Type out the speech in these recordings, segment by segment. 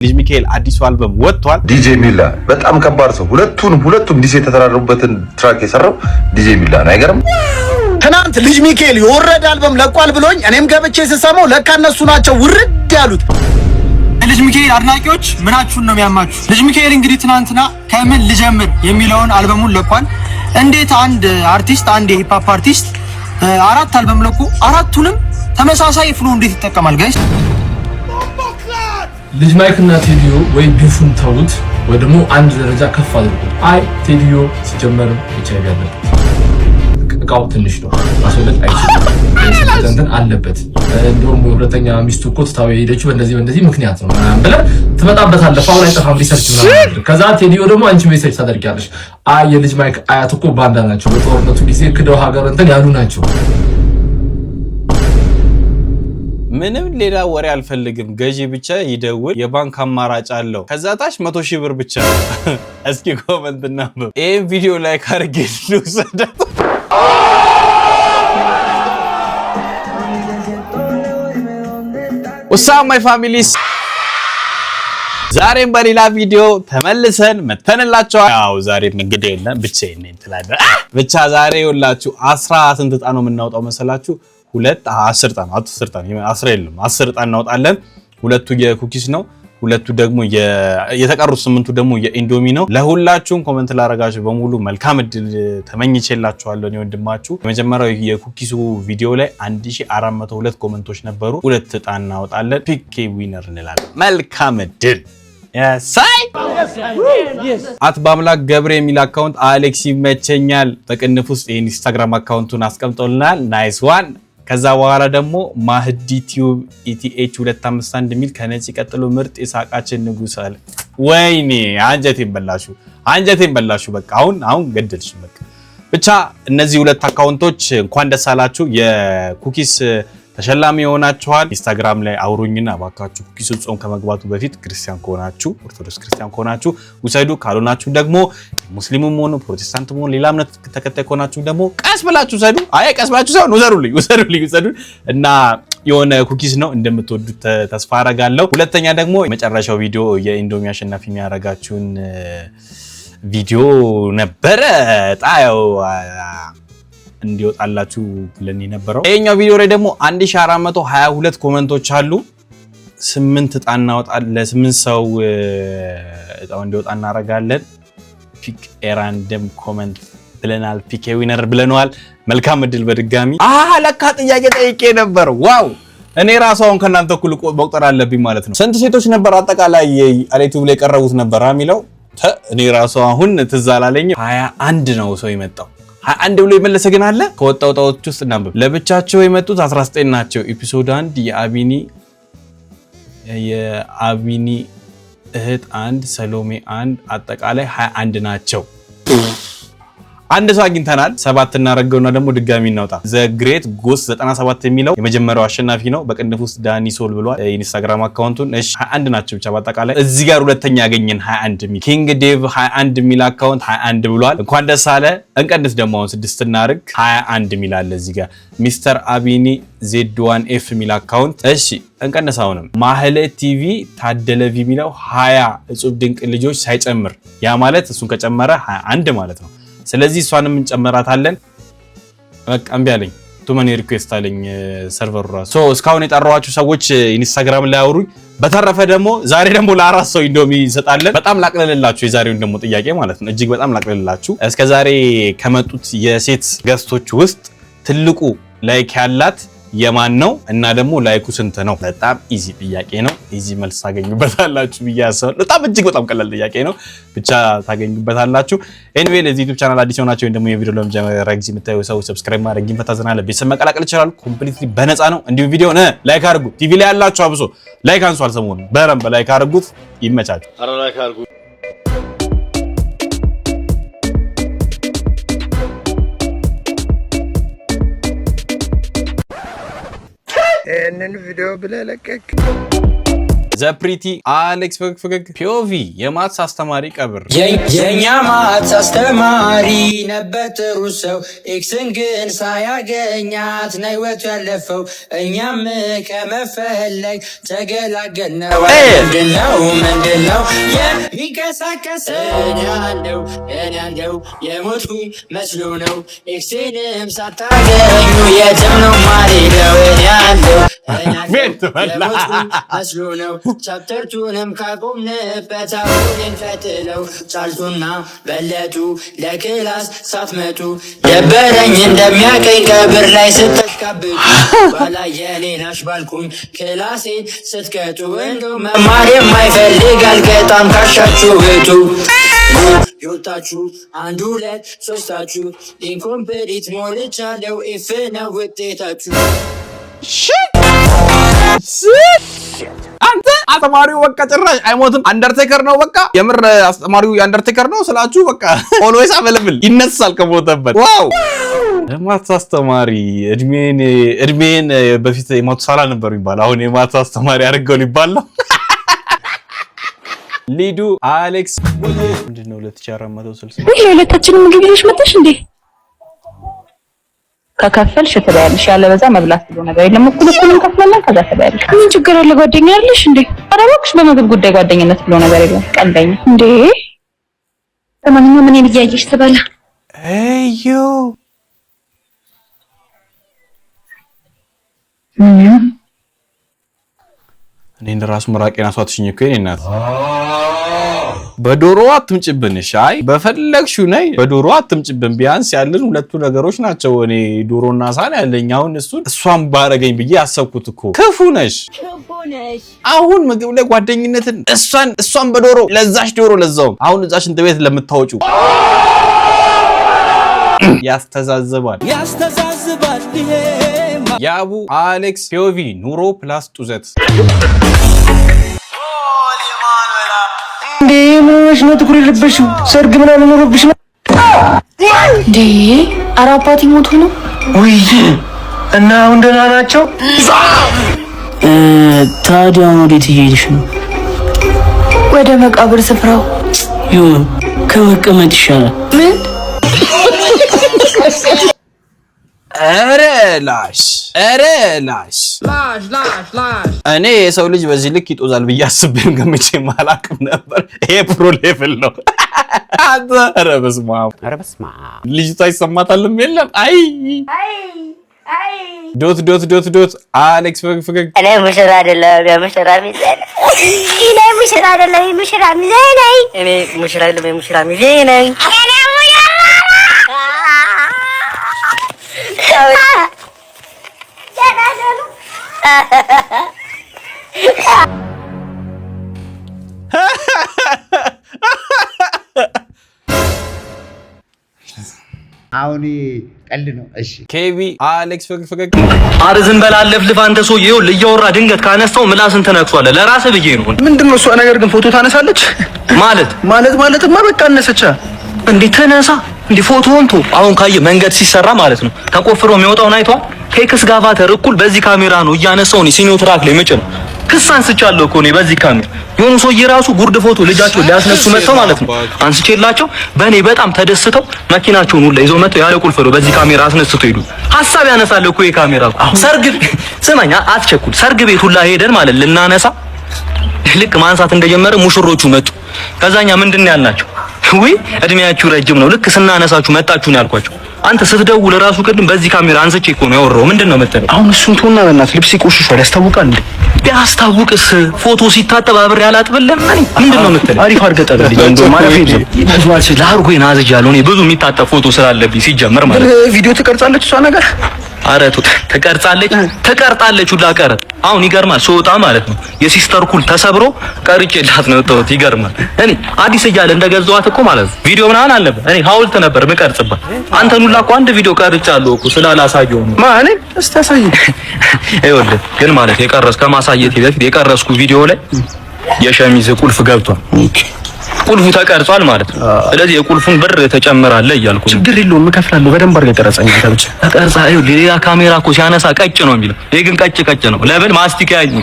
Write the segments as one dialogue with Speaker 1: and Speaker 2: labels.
Speaker 1: ልጅ ሚካኤል አዲስ አልበም ወጥቷል።
Speaker 2: ዲጄ ሚላ በጣም ከባድ ሰው ሁለቱም ዲጄ ተተራረቡበትን ትራክ የሰራው ዲጄ ሚላ ነው። አይገርም?
Speaker 3: ትናንት ልጅ ሚካኤል የወረደ አልበም ለቋል ብሎኝ እኔም ገብቼ ስሰማው ለካ እነሱ ናቸው ውርድ ያሉት።
Speaker 4: ልጅ ሚካኤል አድናቂዎች ምናችሁን ነው የሚያማችሁ? ልጅ ሚካኤል እንግዲህ ትናንትና ከምን ልጀምር የሚለውን አልበሙን ለቋል። እንዴት አንድ አርቲስት አንድ የሂፕ ሆፕ አርቲስት አራት አልበም ለቁ አራቱንም ተመሳሳይ ፍሎ እንዴት ይጠቀማል ጋይስ?
Speaker 5: ልጅ ማይክና ቴዲዮ ወይ ቢፉን ተውት ወይ ደግሞ አንድ ደረጃ ከፍ አድርጉ። አይ ቴዲዮ ሲጀመር ኤችአይቪ አለበት፣ እቃው ትንሽ ነው፣ ማስወለድ አይችልም፣ እንትን አለበት። እንደውም ሁለተኛ ሚስቱ እኮ ትታው ሄደችው በእንደዚህ ምክንያት ነው ብለህ ትመጣበታለህ። ፋውል አይጠፋም ሪሰርች ምናምን። ከዛ ቴዲዮ ደግሞ አንቺ ሜሴጅ ታደርጊያለሽ። አይ የልጅ ማይክ አያት እኮ ባንዳ ናቸው፣ በጦርነቱ ጊዜ ክደው ሀገር እንትን ያሉ ናቸው።
Speaker 1: ምንም ሌላ ወሬ አልፈልግም። ገዢ ብቻ ይደውል፣ የባንክ አማራጭ አለው። ከዛ ታች 100,000 ብር ብቻ። እስኪ ኮሜንት እና ይሄን ቪዲዮ ላይክ አድርጌ ልውሰደው። ወሳም ማይ ፋሚሊስ ዛሬም በሌላ ቪዲዮ ተመልሰን መተንላችኋል። ያው ዛሬም እንግዲህ የለም ብቻዬን ነኝ ትላለህ። ብቻ ዛሬ ይኸውላችሁ 10 ዕጣ ነው የምናወጣው መሰላችሁ? 10 ዕጣ እናወጣለን። ሁለቱ የኩኪስ ነው፣ ሁለቱ ደግሞ የተቀሩት 8ቱ ደግሞ የኢንዶሚ ነው። ለሁላችሁም ኮሜንት ላረጋችሁ በሙሉ መልካም እድል ተመኝቼላችኋለሁ። እኔ ወንድማችሁ የመጀመሪያው የኩኪሱ ቪዲዮ ላይ 1402 ኮሜንቶች ነበሩ። 2 ዕጣ እናወጣለን። ፒኬ ዊነር እንላለን። መልካም እድል። ሳይ አትባምላክ ገብሬ የሚል አካውንት አሌክስ ይመቸኛል በቅንፍ ውስጥ የኢንስታግራም አካውንቱን አስቀምጦልናል። ናይስ ዋን። ከዛ በኋላ ደግሞ ማህዲ ቲዩብ ኢቲኤች 251 የሚል ከነጭ ቀጥሎ ምርጥ የሳቃችን ንጉስ አለ። ወይኔ አንጀቴን በላሹ። በቃ አሁን ገደልሽ። በቃ ብቻ እነዚህ ሁለት አካውንቶች እንኳን ደስ አላችሁ። የኩኪስ ተሸላሚ ሆናችኋል። ኢንስታግራም ላይ አውሩኝና ባካችሁ ኩኪስ ጾም ከመግባቱ በፊት ክርስቲያን ከሆናችሁ ኦርቶዶክስ ክርስቲያን ከሆናችሁ ውሰዱ። ካልሆናችሁ ደግሞ ሙስሊሙም ሆኑ ፕሮቴስታንትም ሆኑ ሌላ እምነት ተከታይ ከሆናችሁ ደግሞ ቀስ ብላችሁ ውሰዱ። አይ ቀስ ብላችሁ ሳይሆን ውሰዱልኝ እና የሆነ ኩኪስ ነው እንደምትወዱት ተስፋ አረጋለሁ። ሁለተኛ ደግሞ የመጨረሻው ቪዲዮ የኢንዶሚ አሸናፊ የሚያረጋችሁን ቪዲዮ ነበረ ጣያው እንዲወጣላችሁ ብለን የነበረው። ይሄኛው ቪዲዮ ላይ ደግሞ 1422 ኮሜንቶች አሉ። 8 ዕጣ እናወጣለን። ለ8 ሰው ዕጣው እንዲወጣ እናረጋለን። ፒክ ራንደም ኮሜንት ብለናል። ፒኬ ዊነር ብለናል። መልካም እድል በድጋሚ። ለካ ጥያቄ ጠይቄ ነበር። ዋው እኔ ራሱ አሁን ከናንተ እኩል መቁጠር አለብኝ ማለት ነው። ስንት ሴቶች ነበር አጠቃላይ ዩቲዩብ ላይ ቀረቡት ነበር የሚለው? እኔ ራሱ አሁን ትዝ አላለኝ። 21 ነው ሰው የመጣው። 21 ብሎ የመለሰ ግን አለ። ከወጣው ጣውት ውስጥ እናንብብ። ለብቻቸው የመጡት 19 ናቸው። ኤፒሶድ 1 የአቢኒ እህት 1 ሰሎሜ 1 አጠቃላይ 21 ናቸው። አንድ ሰው አግኝተናል። 7 እናረጋውና ደግሞ ድጋሚ እናውጣ። ዘ ግሬት ጎስ 97 የሚለው የመጀመሪያው አሸናፊ ነው። በቅንፍ ውስጥ ዳኒ ሶል ብሏል ኢንስታግራም አካውንቱን። እሺ 21 ናቸው ብቻ በአጠቃላይ። እዚህ ጋር ሁለተኛ ያገኘን 21 ሚል ኪንግ ዴቭ 21 ሚል አካውንት 21 ብሏል። እንኳን ደስ አለ። እንቀንስ ደግሞ አሁን 6 እናርግ 21 ሚል አለ እዚህ ጋር። ሚስተር አቢኒ Z1F ሚል አካውንት እሺ እንቀንስ አሁንም። ማህለ ቲቪ ታደለ ቪ ሚለው 20 እጹብ ድንቅ ልጆች ሳይጨምር ያ ማለት እሱን ከጨመረ 21 ማለት ነው። ስለዚህ እሷንም እንጨምራታለን። በቃ እምቢ አለኝ። ቱመኒ ሪኩዌስት አለኝ ሰርቨሩ ራሱ። እስካሁን የጠራኋችሁ ሰዎች ኢንስታግራም ላይ አውሩኝ። በተረፈ ደግሞ ዛሬ ደግሞ ለ4 ሰው ኢንዶሚ እንሰጣለን። በጣም ላቅለልላችሁ የዛሬውን ደግሞ ጥያቄ ማለት ነው። እጅግ በጣም ላቅለልላችሁ። እስከዛሬ ከመጡት የሴት ገስቶች ውስጥ ትልቁ ላይክ ያላት የማን ነው እና ደግሞ ላይኩ ስንት ነው? በጣም ኢዚ ጥያቄ ነው። ኢዚ መልስ ታገኙበታላችሁ ብዬ አስባለሁ። በጣም እጅግ በጣም ቀላል ጥያቄ ነው። ብቻ ታገኙበታላችሁ። ኤኒዌይ ለዚህ ዩቲዩብ ቻናል አዲስ ሆናችሁ ወይ ደግሞ የቪዲዮ ለመጀመሪያ ጊዜ የምታዩ ሰው ሰብስክራይብ ማድረግ ይፈታዘናል። ቤተሰብ መቀላቀል ይችላሉ። ኮምፕሊትሊ በነፃ ነው። እንዲሁ ቪዲዮ ላይክ አድርጉ። ቲቪ ላይ ያላችሁ አብሶ ላይክ አንሷል ሰሞኑን። በረም በላይክ አድርጉት። ይመቻችሁ። አረ ላይክ አድርጉ።
Speaker 6: ይህንን ቪዲዮ ብለህ ለቀቅ።
Speaker 1: ዘፕሪቲ አሌክስ ፈገግ ፒኦቪ የማትስ አስተማሪ ቀብር
Speaker 6: የኛ ማትስ አስተማሪ ነበር ጥሩ ሰው ኤክስን ግን ሳያገኛት ነው ህይወቱ ያለፈው እኛም ከመፈለግ ተገላገልነው ምንድነው የሚንቀሳቀሰው እኔ ያለው የሞትኩ መስሎ ነው ኤክስንም ሳታገኙ የትም ነው ማልሄደው እኔ ያለው የሞትኩ መስሎ ነው ቻፕተርቱንም ካቆምንበት አሁን ፈትለው ጫልቱና በለጡ ለክላስ ሳትመጡ ደበረኝ እንደሚያቀኝ ቀብር ላይ ስተካብቱ ባላየኔናሽ ባልኩኝ ክላሴን ስትቀጡ እንዶ መማር የማይፈልግ አልቀጣም ካሻችሁ እቱ ይወጣችሁ 1 2 3ታችሁ ኢንኮምፕሊት ሞልቻለው ኢፍ ነው ውጤታችሁ
Speaker 1: አንተ አስተማሪው በቃ ጭራሽ አይሞትም አንደርቴከር ነው በቃ የምር አስተማሪው አንደርቴከር ነው ስላችሁ በቃ ኦልዌይስ አቬለብል ይነሳል ከሞተበት ዋው የማትስ አስተማሪ እድሜን በፊት የማትስ ሳላ ነበር ይባል አሁን የማትስ አስተማሪ አድርገው ሊባል ነው ሊዱ አሌክስ ምንድነው 2460
Speaker 7: ወይ ለሁለታችንም ምግብ ይዘሽ መጣሽ እንዴ ከከፈልሽ ትበያለሽ ያለበዛ መብላት ብሎ ነገር የለም እኩል እንከፍላለን ከዛ ትበያለሽ ምን ችግር አለ ጓደኛ ያለሽ እንዴ አረባክሽ በምግብ ጉዳይ ጓደኝነት ብሎ ነገር የለም ቀልደኛ እንዴ ለማንኛውም ምን እያየሽ ትበላ
Speaker 1: አዮ እኔ እንደራስ መራቄና ሷትሽኝ እኮ የኔ እናት በዶሮ አትምጭብን ሻይ በፈለግሽው ነይ በዶሮ አትምጭብን ቢያንስ ያለን ሁለቱ ነገሮች ናቸው እኔ ዶሮና ሳን ያለኝ አሁን እሷን ባረገኝ ብዬ አሰብኩት እኮ ክፉ ነሽ አሁን ምግብ ላይ ጓደኝነትን እሷን በዶሮ ለዛሽ ዶሮ ለዛው አሁን እዛሽ እንደ ቤት ለምታወጩ ያስተዛዝባል ይሄ ያቡ አሌክስ ፒኦቪ ኑሮ ፕላስ ጡዘት
Speaker 4: እንዴ ምንሽ ነው ትኩሪ ልብሽ ሰርግ ምናምን ኖርብሽ ነው
Speaker 7: እንዴ አራባቲ ሞቶ ነው
Speaker 4: ወይ እና አሁን ደህና ናቸው
Speaker 6: ታዲያ ወዴት እየሄድሽ ነው
Speaker 7: ወደ መቃብር ስፍራው
Speaker 6: ይሁን ከመቀመጥ ይሻላል
Speaker 7: ምን
Speaker 1: ኧረ ላሽ እኔ የሰው ልጅ በዚህ ልክ ይጦዛል ብዬ አስቤም ገምቼም አላውቅም ነበር ይሄ ፕሮ ሌቭል ነው ኧረ በስመ አብ ልጅቷ ይሰማታልም የለም አይ ዶት አሌክስ ፈገግ
Speaker 8: እኔ ሙሽራ አይደለም የሙሽራ ሚዜ ነኝ እኔ ሙሽራ አይደለም የሙሽራ ሚዜ ነኝ
Speaker 3: አሁን ቀልድ ነው እሺ
Speaker 1: ኬቪ አሌክስ ፈገግ
Speaker 9: አርዝን በላለፍልፍ አንተ ሰው ይኸው ልያወራ ድንገት ካነሳው ምላስን ተነክሷል ለራስህ ብዬ ነው
Speaker 4: ምንድነው እሷ ነገር ግን ፎቶ ታነሳለች
Speaker 9: ማለትማ በቃ አነሰቻ እንዴ ተነሳ እንዴ ፎቶውን ቶ አሁን ካየ መንገድ ሲሰራ ማለት ነው ተቆፍሮ የሚወጣውን አይቷል ከኤክስ ጋቫተር እኩል በዚህ ካሜራ ነው እያነሳው ነው ሲኒዮ ትራክ ላይ መጨ ነው ክስ አንስቻለሁ እኮ ነው በዚህ ካሜራ የሆኑ ሰውዬ ራሱ ጉርድ ፎቶ ልጃቸው ሊያስነሱ መጥተው ማለት ነው አንስቼላቸው በእኔ በጣም ተደስተው መኪናቸውን ሁሉ ይዘው መጥተው ያለ ቁልፍ ነው በዚህ ካሜራ አስነስተው ሄዱ ሐሳብ ያነሳል እኮ የካሜራ ሰርግ ስማኛ አትቸኩል ሰርግ ቤት ሁላ ሄደን ማለት ልናነሳ ልክ ማንሳት እንደጀመረ ሙሽሮቹ መጡ ከዛኛ ምንድነው ያልናቸው ወይ እድሜያችሁ ረጅም ነው ልክ ስናነሳችሁ መጣችሁ ነው ያልኳቸው አንተ ስትደውል ራሱ ቅድም በዚህ ካሜራ አንስቼ እኮ ነው ያወራው ምንድነው መተለ አሁን እሱን ተውና በእናትህ ልብስ ይቆሽሻል ያስታውቃል እንዴ ቢያስታውቅስ ፎቶ ሲታጠብ አብሬ አላጥብልም ምንድነው መተለ አሪፍ አድርገህ እንዶ ማረፍ ይዟል ለአርጎ ይናዝጃለሁ እኔ ብዙ የሚታጠብ ፎቶ ስላለብኝ ሲጀመር ማለት
Speaker 4: ቪዲዮ ትቀርጻለች እሷ ነገር
Speaker 9: አረቱ ተቀርጣለች ሁላ ቀረ አሁን ይገርማል ሶጣ ማለት ነው የሲስተር ኩል ተሰብሮ ቀርጬላት ነው ተውት ይገርማል እኔ አዲስ እያለ እንደገዛዋት እኮ ማለት ነው ቪዲዮ ምናምን አልነበር እኔ ሀውልት ነበር መቀርጽባት አንተን ሁላ እኮ አንድ ቪዲዮ ቀርጫለሁ እኮ ስላላሳየው ነው
Speaker 4: ማን እስቲ አሳይ
Speaker 9: ይኸውልህ ግን ማለት ከማሳየቴ በፊት የቀረስኩ ቪዲዮ ላይ የሸሚዝ ቁልፍ ገብቷል ቁልፉ ተቀርጿል ማለት ነው ስለዚህ የቁልፉን ብር ተጨምራለህ እያልኩ ነው
Speaker 4: ችግር የለውም እከፍላለሁ በደንብ አድርገህ ቀረጸኝ ታብጭ
Speaker 9: ተቀርጻ ይኸው ሌላ ካሜራ እኮ ሲያነሳ ቀጭ ነው የሚለው ይሄ ግን ቀጭ ነው ለምን ማስቲካ ያኝ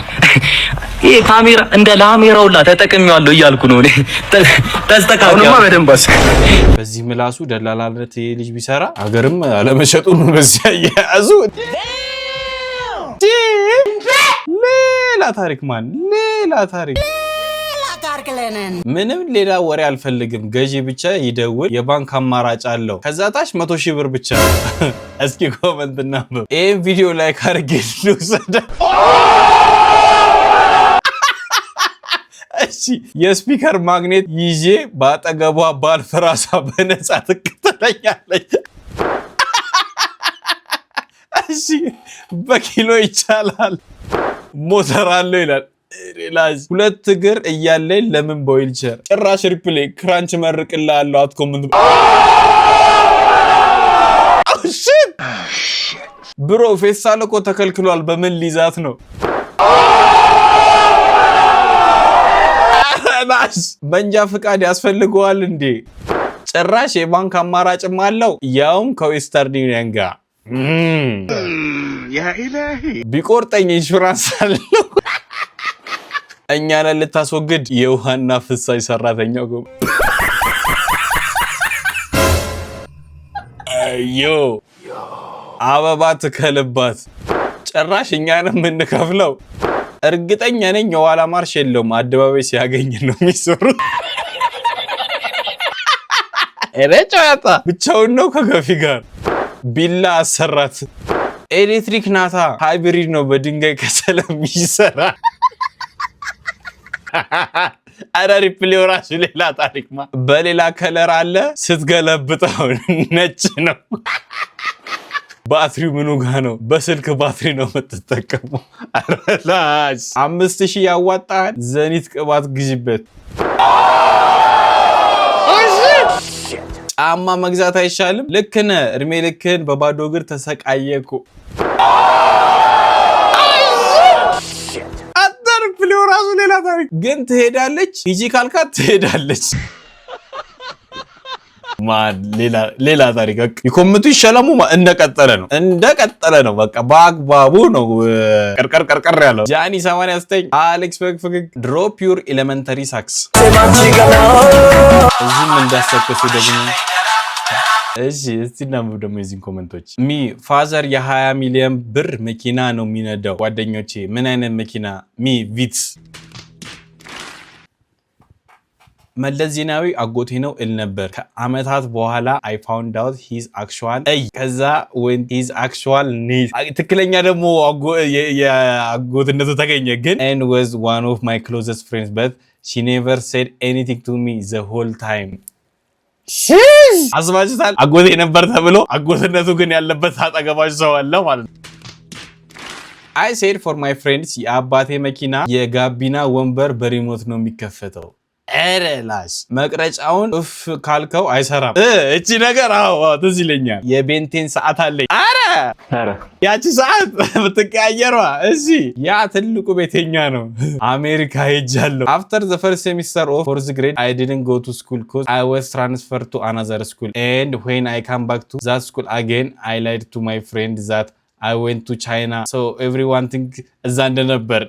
Speaker 9: ይሄ ካሜራ እንደ ላሜራውላ ተጠቅሜዋለሁ እያልኩ ነው እኔ። ተስተካክለውማ በደንባስ
Speaker 1: በዚህ ምላሱ ደላላነት ልጅ ቢሰራ ሀገርም አለመሸጡ ነው። በዚያ ያያዙ ሌላ ታሪክ ማን ሌላ ታሪክ ምንም ሌላ ወሬ አልፈልግም። ገዢ ብቻ ይደውል፣ የባንክ አማራጭ አለው። ከዛ ታች 100,000 ብር ብቻ። እስኪ ኮሜንት እናንብብ። ይሄን ቪዲዮ ላይክ አድርጌ ልውሰድ። እሺ የስፒከር ማግኔት ይዤ ባጠገቧ ባልፈራሳ በነፃ ትከተለኛለች። እሺ በኪሎ ይቻላል ሞተር አለው ይላል። ሪላዝ 2 እግር እያለኝ ለምን በዊልቸር ጭራሽ ሪፕሌይ ክራንች መርቅልሃለሁ አትኮምንት ብሮ ፌስታል እኮ ተከልክሏል። በምን ሊዛት ነው? መንጃ ፍቃድ ያስፈልገዋል እንዴ? ጭራሽ የባንክ አማራጭም አለው፣ ያውም ከዌስተርን ዩኒየን ጋር ቢቆርጠኝ ኢንሹራንስ አለው። እኛ ላይ ልታስወግድ የውሃና ፍሳሽ ሰራተኛው ጎ አዮ አበባ ትከልባት። ጭራሽ እኛንም የምንከፍለው። እርግጠኛ ነኝ የኋላ ማርሽ የለውም። አደባባይ ሲያገኝ ነው የሚሰሩት። ጨዋታ ብቻውን ነው ከገፊ ጋር ቢላ አሰራት። ኤሌክትሪክ ናታ፣ ሃይብሪድ ነው፣ በድንጋይ ከሰለም ይሰራ። አረ ሪፕሌው ራሱ ሌላ ታሪክማ። በሌላ ከለር አለ፣ ስትገለብጠው ነጭ ነው። ባትሪው ምኑ ጋ ነው? በስልክ ባትሪ ነው የምትጠቀመው። አረላሽ 5000 ያዋጣል። ዘኒት ቅባት ግዥበት። ጫማ መግዛት አይሻልም? ልክ ነህ። እድሜ ልክህን በባዶ እግር ተሰቃየኩ። ሪፕሌው ራሱ ሌላ ታሪክ። ግን ትሄዳለች፣ ሂጂ ካልካት ትሄዳለች። ሌላ ታሪክ። ይኮምቱ ይሸለሙ። እንደቀጠለ ነው። በቃ በአግባቡ ነው። ቀርቀር ያለው ጃኒ 89 አሌክስ ፈግፈግ ድሮፕ ዩር ኤሌመንተሪ ሳክስ። እዚህም እንዳሰከሱ ደግሞ እሺ፣ እስቲ እናንብብ ደግሞ የዚህን ኮሜንቶች። ፋዘር የ20 ሚሊዮን ብር መኪና ነው የሚነዳው። ጓደኞቼ ምን አይነት መኪና? ቪትስ። መለስ ዜናዊ አጎቴ ነው እል ነበር። ከአመታት በኋላ አይ ፋውንድ አውት ሂዝ አክቹዋል ከዛ when ሂዝ አክቹዋል ኒድ ትክክለኛ ደግሞ የአጎትነቱ ተገኘ። ግን and was one of my closest friends but she never said anything to me the whole time. አስባችታል? አጎቴ ነበር ተብሎ አጎትነቱ ግን ያለበት አጠገባች ሰው አለ ማለት ነው። I said for my friends የአባቴ መኪና የጋቢና ወንበር በሪሞት ነው የሚከፈተው። ኤረላስ መቅረጫውን እፍ ካልከው አይሰራም። እቺ ነገር ትዝ ይለኛል። የቤንቴን ሰዓት አለኝ። አረ ያቺ ሰዓት ብትቀያየሯ። እሺ ያ ትልቁ ቤተኛ ነው። አሜሪካ ሄጃለሁ። after the first semester of 4th grade I didn't go to school because I was transferred to another school and when I come back to that school again I lied to my friend that I went to China so everyone think እዛ እንደነበር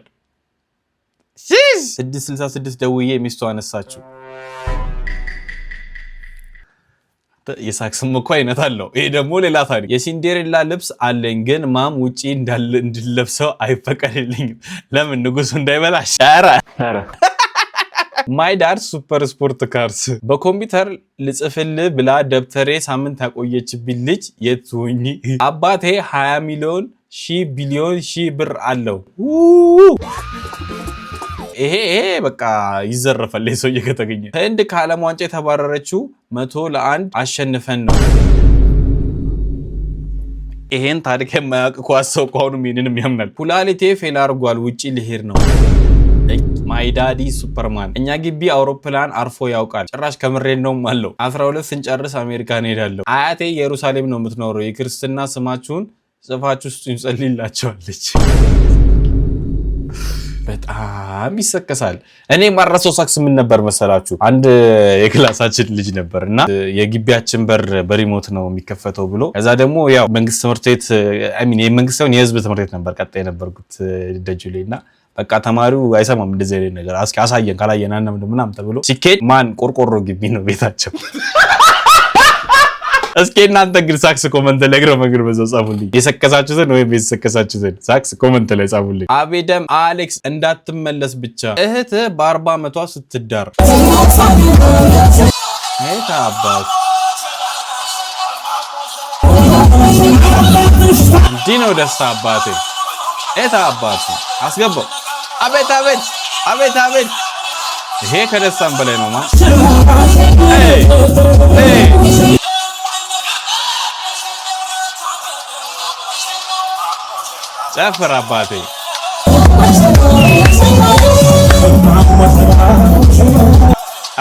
Speaker 1: 666 ደውዬ ሚስቱ አነሳችሁ። የሳክስም እኮ አይነት አለው። ይሄ ደግሞ ሌላ ታሪክ። የሲንዴሬላ ልብስ አለኝ ግን ማም ውጪ እንድለብሰው አይፈቀድልኝም። ለምን? ንጉሱ እንዳይበላሽ። ኧረ ማይ ዳድ ሱፐር ስፖርት ካርስ በኮምፒውተር ልጽፍልህ ብላ ደብተሬ ሳምንት ያቆየችብኝ ልጅ የት ሆኜ። አባቴ 20 ሚሊዮን ሺህ ቢሊዮን ሺህ ብር አለው። ይሄ በቃ ይዘረፋል ሰውዬ ከተገኘ። ህንድ ከዓለም ዋንጫ የተባረረችው 100-1 አሸንፈን ነው። ይሄን ታሪክ የማያውቅ ኳስ ሰው ከሆኑ ምንንም ያምናል። ኩላሊቴ ፌል አድርጓል፣ ውጪ ልሄድ ነው። ማይ ዳዲ ሱፐርማን። እኛ ግቢ አውሮፕላን አርፎ ያውቃል። ጭራሽ ከምሬን ነው አለው። 12 ስንጨርስ አሜሪካ እንሄዳለሁ። አያቴ ኢየሩሳሌም ነው የምትኖረው። የክርስትና ስማችሁን ጽፋችሁ ውስጥ ይጸልይላቸዋለች። በጣም ይሰከሳል። እኔ ማረሰው ሳክስ ምን ነበር መሰላችሁ? አንድ የክላሳችን ልጅ ነበር እና የግቢያችን በር በሪሞት ነው የሚከፈተው ብሎ ከዛ ደግሞ ያው መንግስት ትምህርት ቤት የመንግስት ሳይሆን የህዝብ ትምህርት ቤት ነበር ቀጣይ የነበርኩት ደጁ ላይ እና በቃ ተማሪው አይሰማም እንደዚህ አይነት ነገር አስኪ አሳየን ካላየን ምናምን ተብሎ ሲኬድ ማን ቆርቆሮ ግቢ ነው ቤታቸው። እስኪ እናንተ ግን ሳክስ ኮመንት ላይ ግረ በዛው ጻፉልኝ የሰከሳችሁትን ወይም የሰከሳችሁትን ሳክስ ኮመንት ላይ ጻፉልኝ። አቤደም አሌክስ እንዳትመለስ ብቻ እህት በ40 ዓመቷ ስትዳር አይታ አባት ዲኖ ደስታ አባቴ እታ አባቴ አስገባው። አቤት አቤት አቤት አቤት ይሄ ከደስታም በላይ ነው ማለት ጨፍር አባቴ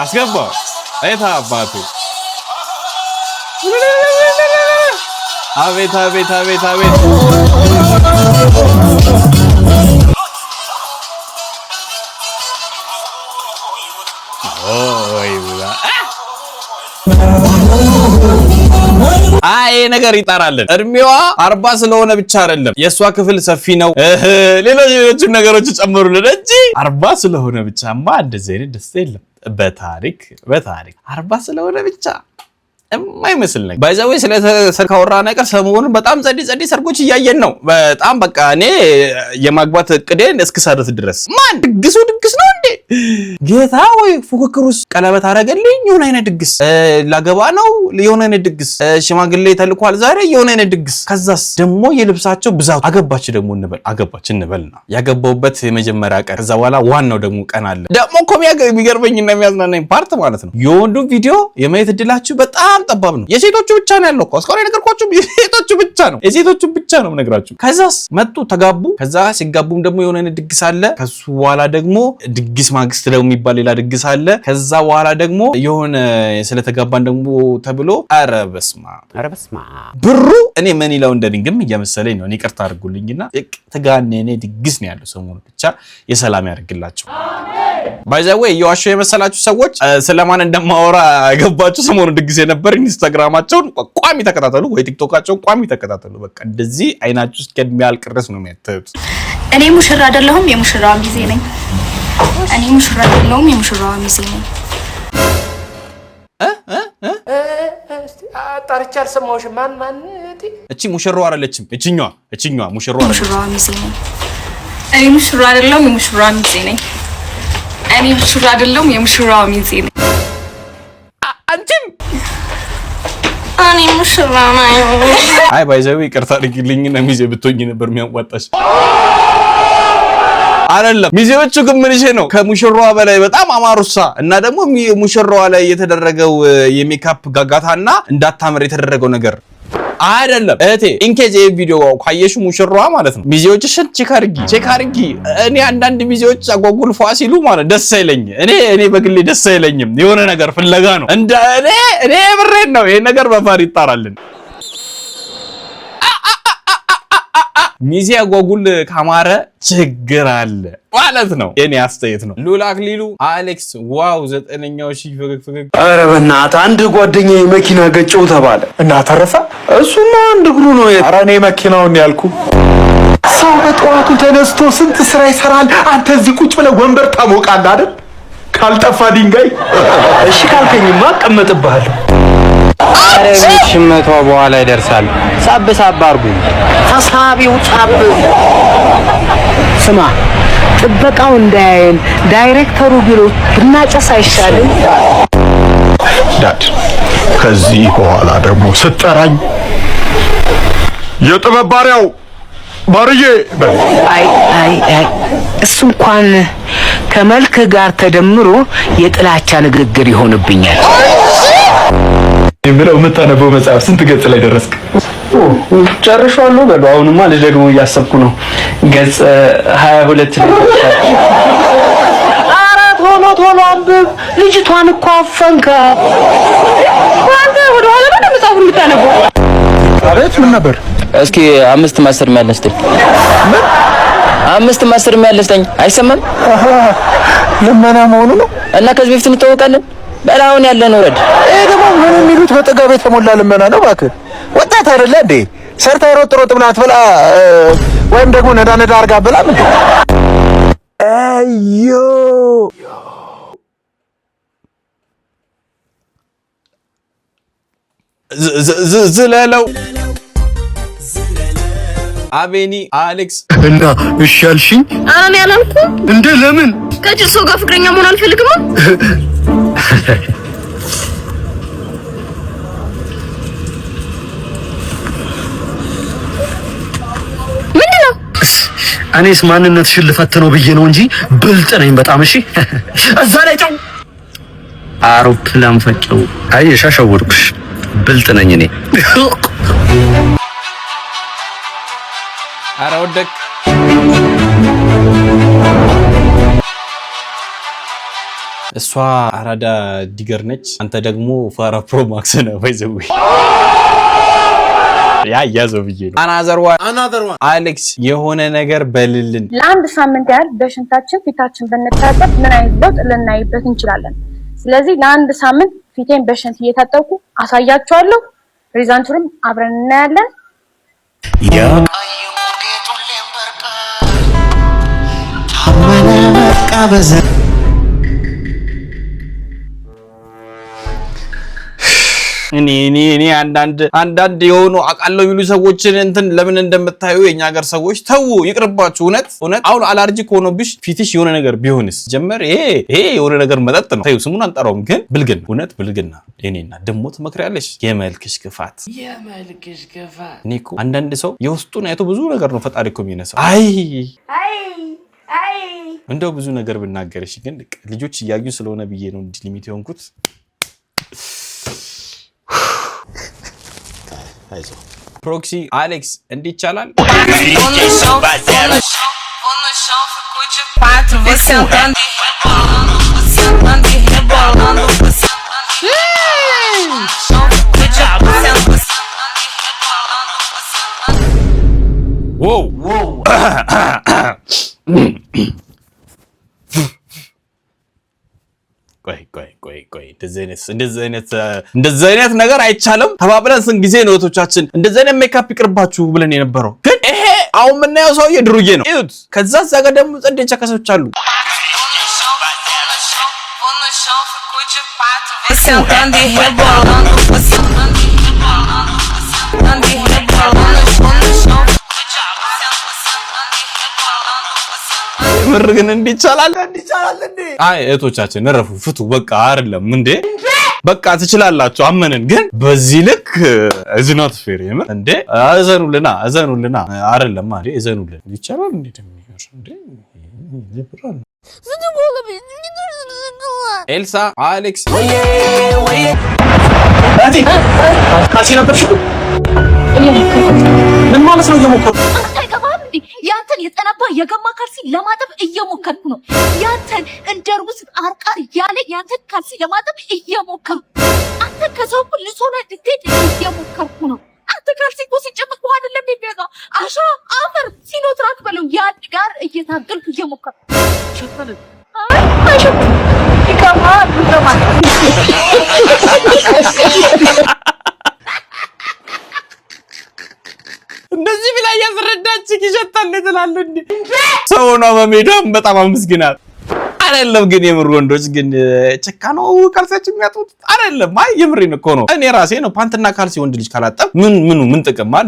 Speaker 1: አስገባው። እታ አባቴ አቤት አቤት አቤት አቤት አይ ነገር ይጣራልን። እድሜዋ 40 ስለሆነ ብቻ አይደለም የሷ ክፍል ሰፊ ነው። ሌሎች ነገሮች ጨምሩልን እንጂ 40 ስለሆነ ብቻማ እንደዚህ አይነት ደስ የለም። በታሪክ 40 ስለሆነ ብቻ የማይመስል ነገር ባይዛው ስለ ሰርካውራ ነገር ሰሞኑን በጣም ጸዲ ሰርጎች እያየን ነው። በጣም በቃ እኔ የማግባት እቅዴን እስክሰርት ድረስ ማን ድግስ ነው እንዴ ጌታ ወይ ፉክክሩስ ቀለበት አረገልኝ የሆነ አይነት ድግስ ላገባ ነው የሆነ አይነት ድግስ ሽማግሌ ተልኳል ዛሬ የሆነ አይነት ድግስ ከዛስ ደግሞ የልብሳቸው ብዛት አገባች ደግሞ እንበልና ያገባውበት የመጀመሪያ ቀን ከዛ በኋላ ዋናው ደግሞ ቀን አለ ደግሞ እኮ የሚገርመኝና የሚያዝናናኝ ፓርት ማለት ነው የወንዱ ቪዲዮ የማየት እድላችሁ በጣም ጠባብ ነው። የሴቶቹ ብቻ ነው ያለው እኮ እስካሁን የነገርኳችሁ የሴቶቹ ብቻ ነው የምነግራችሁ። ከዛስ መጡ ተጋቡ። ከዛ ሲጋቡም ደግሞ የሆነ አይነት ድግስ አለ። ከሱ በኋላ ደግሞ ድግስ ማግስት ደግሞ የሚባል ሌላ ድግስ አለ። ከዛ በኋላ ደግሞ የሆነ ስለተጋባን ደግሞ ተብሎ ኧረ በስመ አብ ብሩ እኔ ምን ይለው እንደድንግም እየመሰለኝ ነው። እኔ ይቅርታ አድርጉልኝና ተጋነነ ድግስ ነው ያለው ሰሞኑ ብቻ የሰላም ያድርግላችሁ። ባይዛው የዋሸው የመሰላችሁ ሰዎች ስለማን እንደማወራ ገባችሁ። ሰሞኑ ድግስ የነበር ኢንስታግራማቸውን ቋሚ ተከታተሉ ወይ ቲክቶካቸውን ቋሚ ተከታተሉ። በቃ እንደዚህ አይናችሁ እስከሚያልቅ ድረስ ነው የሚያተዩት።
Speaker 7: እኔ ሙሽራ አይደለሁም የሙሽራዋ ሚዜ ነኝ። እኔ ሙሽራ አይደለሁም የሙሽራዋ ሚዜ ነኝ።
Speaker 6: አጣርቻ አልሰማሁሽም። ማን
Speaker 1: እቺ ሙሽራዋ አይደለችም። እቺኛዋ ሙሽራዋ
Speaker 7: ሚዜ ነኝ። እኔ ሙሽራ አይደለሁም የሙሽራዋ ሚዜ ነኝ። እኔ ሙሽራ አይደለሁም የሙሽራዋ ሚዜ ነኝ።
Speaker 1: አንቺም
Speaker 7: እኔ ሙሽራ ነኝ።
Speaker 1: አይ ባይዘው ይቅርታ አድርጊልኝና ሚዜ ብትሆኚ ነበር የሚያዋጣሽ አይደለም። ሚዜዎቹ ግን ምን ነው ከሙሽራዋ በላይ በጣም አማሩሳ እና ደግሞ ሙሽራዋ ላይ የተደረገው የሜካፕ ጋጋታና እንዳታምር የተደረገው ነገር አይደለም። እህቴ ኢንኬዝ ቪዲዮ ካየሽ ሙሽራዋ ማለት ነው ሚዜዎችሽን ቼክ አድርጊ። እኔ አንዳንድ ሚዜዎች አጓጉል ፏሲሉ ማለት ደስ አይለኝ። እኔ በግሌ ደስ አይለኝም። የሆነ ነገር ፍለጋ ነው እንደ እኔ ብሬን ነው። ይሄ ነገር በፋር ይጣራልን። ሚዜ አጓጉል ካማረ ችግር አለ ማለት ነው። የኔ አስተያየት ነው። ሉላ አክሊሉ አሌክስ ዋው 9ኛው ሺህ ፍግግ።
Speaker 3: ኧረ በእናትህ አንድ ጓደኛዬ መኪና ገጨው ተባለ እና ተረፈ። እሱማ አንድ እግሩ ነው። ኧረ እኔ መኪናውን ያልኩ ሰው በጠዋቱ ተነስቶ ስንት ስራ ይሰራል። አንተ እዚህ ቁጭ ብለህ ወንበር ታሞቃለህ አይደል? ካልጠፋ ድንጋይ እሺ ካልከኝማ እቀመጥብሃለሁ።
Speaker 10: ኧረ ሽመቷ በኋላ ይደርሳል። ሳብ አድርጉ።
Speaker 6: ተሳቢው ጻብ ስማ ጥበቃው እንዳያየን ዳይሬክተሩ ቢሮ ብናጨስ አይሻልም?
Speaker 3: ዳድ ከዚህ በኋላ ደግሞ ስጠራኝ የጥበብ ባሪያው ባርዬ
Speaker 6: አይ እሱ እንኳን ከመልክ ጋር ተደምሮ የጥላቻ ንግግር ይሆንብኛል።
Speaker 3: ብለው የምታነበው መጽሐፍ ስንት ገጽ ላይ ደረስክ?
Speaker 9: ጨርሻለሁ። በሉ አሁንማ ልደግሞ እያሰብኩ ነው። ገጽ 22 ላይ
Speaker 6: ኧረ ቶሎ አንብብ። ልጅቷን እኮ አፈንካ። አንተ ወደ ኋላ ነው መጽሐፉን የምታነበው?
Speaker 3: አቤት ምን ነበር?
Speaker 10: እስኪ 5 ማስተር የሚያለስተኝ 5 ማስተር የሚያለስተኝ አይሰማም?
Speaker 3: ልመና መሆኑ ነው።
Speaker 10: እና ከዚህ በፊት እንተዋወቃለን። በላውን ያለን ወረድ።
Speaker 3: ይሄ ደግሞ ምን የሚሉት በጥጋብ የተሞላ ልመና ነው። እባክህ ወጣት አይደለ እንዴ? ሰርታ ሮጥ ብላ አትበላ ወይም ደግሞ ነዳ አርጋ በላ ምን አዮ
Speaker 1: ዝለለው አቤኒ አሌክስ
Speaker 3: እና እሺ አልሽኝ?
Speaker 6: ኧረ እኔ አላልኩም።
Speaker 3: እንደ ለምን
Speaker 6: ከጭሶ ጋር ፍቅረኛ መሆን አልፈልግም። ምንድነው?
Speaker 3: እኔስ ማንነትሽን ልፈትነው ብዬ ነው እንጂ ብልጥ ነኝ በጣም። እሺ እዛ ላይ ጫው አውሮፕላን ፈጨው። አየሽ አሸወርኩሽ። ብልጥ ነኝ እኔ።
Speaker 1: ኧረ ወደቅ። እሷ አራዳ ዲገር ነች፣ አንተ ደግሞ ፋራ ፕሮ ማክስ ነህ። ባይዘው ያ ያዘው ብዬ ነው። አናዘር ዋን አሌክስ የሆነ ነገር በልልን።
Speaker 7: ለአንድ ሳምንት ያህል በሽንታችን ፊታችን ብንታጠብ ምን አይነት ለውጥ ልናይበት እንችላለን? ስለዚህ ለአንድ ሳምንት ፊቴን በሽንት እየታጠብኩ አሳያችኋለሁ። ሪዛልቱንም አብረን እናያለን።
Speaker 1: እኔ አንዳንድ የሆኑ አቃለው የሚሉ ሰዎችን እንትን ለምን እንደምታዩ የኛ ሀገር ሰዎች ተው ይቅርባችሁ። እውነት አሁን አላርጂክ ሆኖብሽ ፊትሽ የሆነ ነገር ቢሆንስ ጀመር ይሄ የሆነ ነገር መጠጥ ነው። ተይው ስሙን አንጠራውም፣ ግን ብልግና እውነት ብልግና። እኔና ደሞ ትመክሪያለሽ? የመልክሽ ክፋት እኔ እኮ አንዳንድ ሰው የውስጡን አይቶ ብዙ ነገር ነው ፈጣሪ እኮ የሚነሳው። እንደው ብዙ ነገር ብናገርሽ ግን ልጆች እያዩ ስለሆነ ብዬ ነው እንጂ ሊሚት የሆንኩት። ፕሮክሲ አሌክስ እንዲህ ይቻላል? ቆይ እንደዚህ አይነት ነገር አይቻልም ተባብለን ስንት ጊዜ ነው እህቶቻችን እንደዚህ አይነት ሜካፕ ይቅርባችሁ ብለን የነበረው። ግን ይሄ አሁን የምናየው ሰውዬ ድሩዬ ነው። እዩት። ከዛ እዛ ጋር ደግሞ ጸደይ ቸከሶች አሉ። ምር ግን እንዲቻላል እንዴ? አይ እህቶቻችን ረፉ ፍቱ። በቃ አይደለም እንዴ? በቃ ትችላላችሁ አመንን። ግን በዚህ ልክ እዝናት ፌር የምር እንዴ? አዘኑልና አይደለም አይደል? እዘኑልን ይቻላል እንዴ? ኤልሳ አሌክስ
Speaker 3: ምን ማለት ነው? እየሞከርኩ
Speaker 6: ያንተን የጠነባ የገማ ካልሲ ለማጠብ እየሞከርኩ ነው። ያንተን እንደ ርጉዝ አርቃር ያለ ያንተን ካልሲ ለማጠብ እየሞከርኩ፣ አንተ ከሰው ሁሉ ሶና ድትት እየሞከርኩ ነው። አንተ ካልሲ እኮ ሲጨምቅ ውሃ አይደለም የሚያውቀው አሻ አፈር ሲኖትራክ በለው ያን ጋር እየታገልኩ እየሞከርኩ ሸፈለ ይከማ
Speaker 1: እንደዚህ ብላ ያስረዳች ይሸታል ትላለህ እንዴ? ሰው ነው በሜዳም በጣም አመስግናት አይደለም። ግን የምር ወንዶች ግን ጭካ ነው ካልሲያችን የሚያጡት አይደለም። አይ የምሬን እኮ ነው። እኔ ራሴ ነው ፓንትና ካልሲ ወንድ ልጅ ካላጠብ ምን ጥቅም አለ?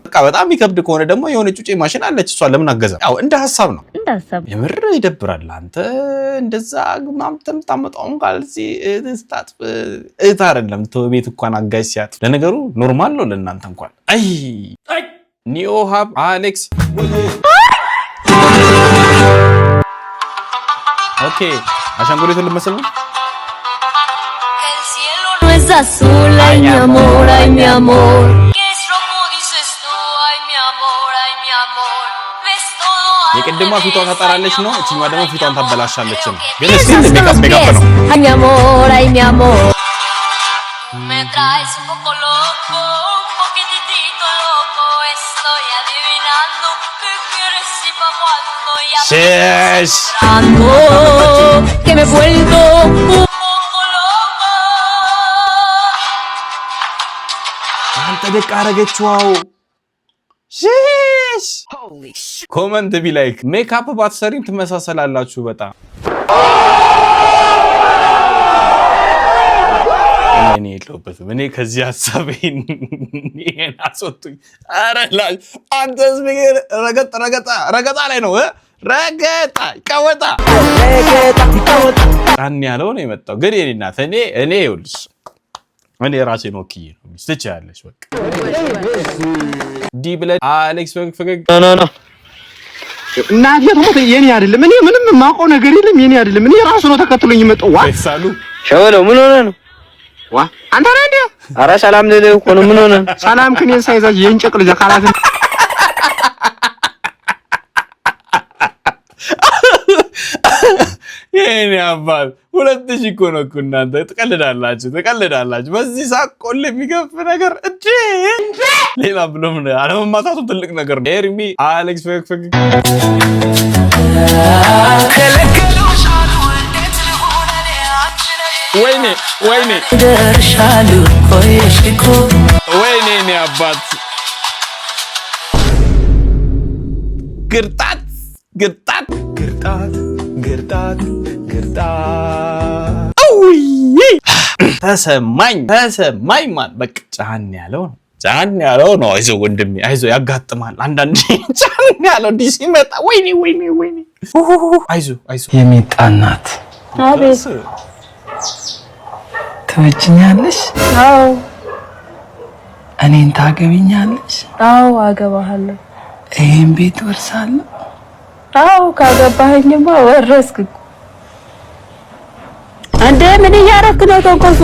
Speaker 1: በቃ በጣም ይከብድ ከሆነ ደግሞ የሆነ ጩጬ ማሽን አለች፣ እሷ ለምን አገዛ? ያው እንደ ሐሳብ ነው። የምር ይደብራል። አንተ እንደዛ ግማምተም ታመጣውን ካልሲ ስታጥብ እህት አይደለም ቤት እንኳን አጋዥ ሲያጥ፣ ለነገሩ ኖርማል ነው ለእናንተ እንኳን። አይ ኒኦሃብ አሌክስ ኦኬ አሻንጉሊቱን ልመስል ነው። የቅድሟ ፊቷን ታጠራለች ነው፣ እቺኛዋ ደግሞ ፊቷን ታበላሻለች ነው። ግን እስቲ ሜካፕ ነው። ሼሽ አንተ ደቅ አረገችዋው ሺሽ ኮመንት ቢ ላይክ ሜካፕ ባትሰሪም ትመሳሰላላችሁ በጣም እኔ የለሁበትም። እኔ ከዚህ ሐሳቤን ይሄን አስወጡኝ። ኧረ አንተስ ረገጣ ላይ ነው ረገጣ ቀወጣ ጫን ያለው ነው የመጣው። ግን የኔ እናት እኔ ይኸውልሽ እኔ ራሴን ወክዬ ነው ሚስጥች ያለሽ በቃ ዲ ብለህ አሌክስ ፈገግ
Speaker 3: ና እናት የትሞት የኔ አይደለም። እኔ ምንም የማውቀው ነገር የለም። የኔ አይደለም። እኔ ራሱ ነው ተከትሎኝ የመጣው። ዋ
Speaker 1: ሳሉ
Speaker 10: ሸወለው ምን ሆነ ነው?
Speaker 3: ዋ አንተ ነህ እንዴ?
Speaker 10: ኧረ ሰላም ልልህ እኮ ነው። ምን ሆነ?
Speaker 3: ሰላም ከኔን ሳይዛጅ የእንጨቅ ልጅ አካላት
Speaker 1: የኔ አባት 2000 እኮ ነው እኮ እናንተ ትቀልዳላችሁ። በዚህ ሳቆል የሚገፍ ነገር እንዴ ሌላ ብሎ ምን አለመማታቱ ትልቅ ነገር ነው። ኤርሚ አሌክስ ፈገግ ወይኔ እኔ አባት ግርጣት ተሰማኝ ማን በቃ ጫን ያለው ነው። አይዞህ ወንድሜ አይዞህ፣ ያጋጥማል አንዳንዴ ጫን ያለው ዲሲ መጣ። ወይኔ አይዞህ
Speaker 10: የሚጣናት
Speaker 7: አቤት
Speaker 10: ትወጂኛለሽ?
Speaker 7: አዎ።
Speaker 10: እኔን ታገቢኛለሽ?
Speaker 7: አዎ አገባሃለሁ።
Speaker 10: ይሄን ቤት ወርሳለሁ?
Speaker 7: አዎ ካገባኸኝማ ወረስክ። አንዴ ምን እያረክ ነው? ተንኮሱ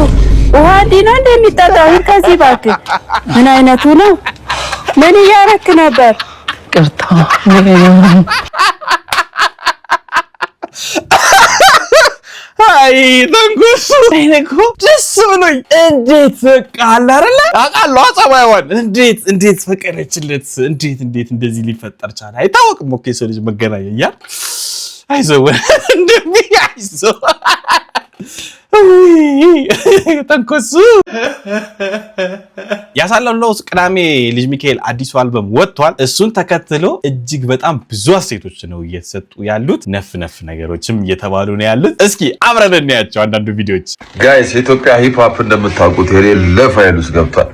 Speaker 7: ውሃ እንዲህ ነው እንደሚጠጣው ከዚህ እባክህ። ምን አይነቱ ነው? ምን እያረክ ነበር?
Speaker 10: ቅርታ
Speaker 1: አይ ተንኮሱ አይነኮ ደስ ብሎኝ እንዴት በቃ አለ አይደለ አቃለው አጸባይዋን እንዴት ፈቀደችለት እንዴት እንደዚህ ሊፈጠር ቻለ አይታወቅም። ኦኬ ሰው ልጅ መገናኛ አይዞህ አይዞህ ተንኮሱ ያሳለፈው ቅዳሜ ልጅ ሚካኤል አዲሱ አልበም ወጥቷል። እሱን ተከትሎ እጅግ በጣም ብዙ አስተያየቶች ነው እየተሰጡ ያሉት፣ ነፍ ነገሮችም እየተባሉ ነው ያሉት። እስኪ አብረን እናያቸው አንዳንዱ ቪዲዮዎች።
Speaker 2: ጋይስ የኢትዮጵያ ሂፕ ሆፕ እንደምታውቁት የሌለ ፋይል ውስጥ ገብቷል።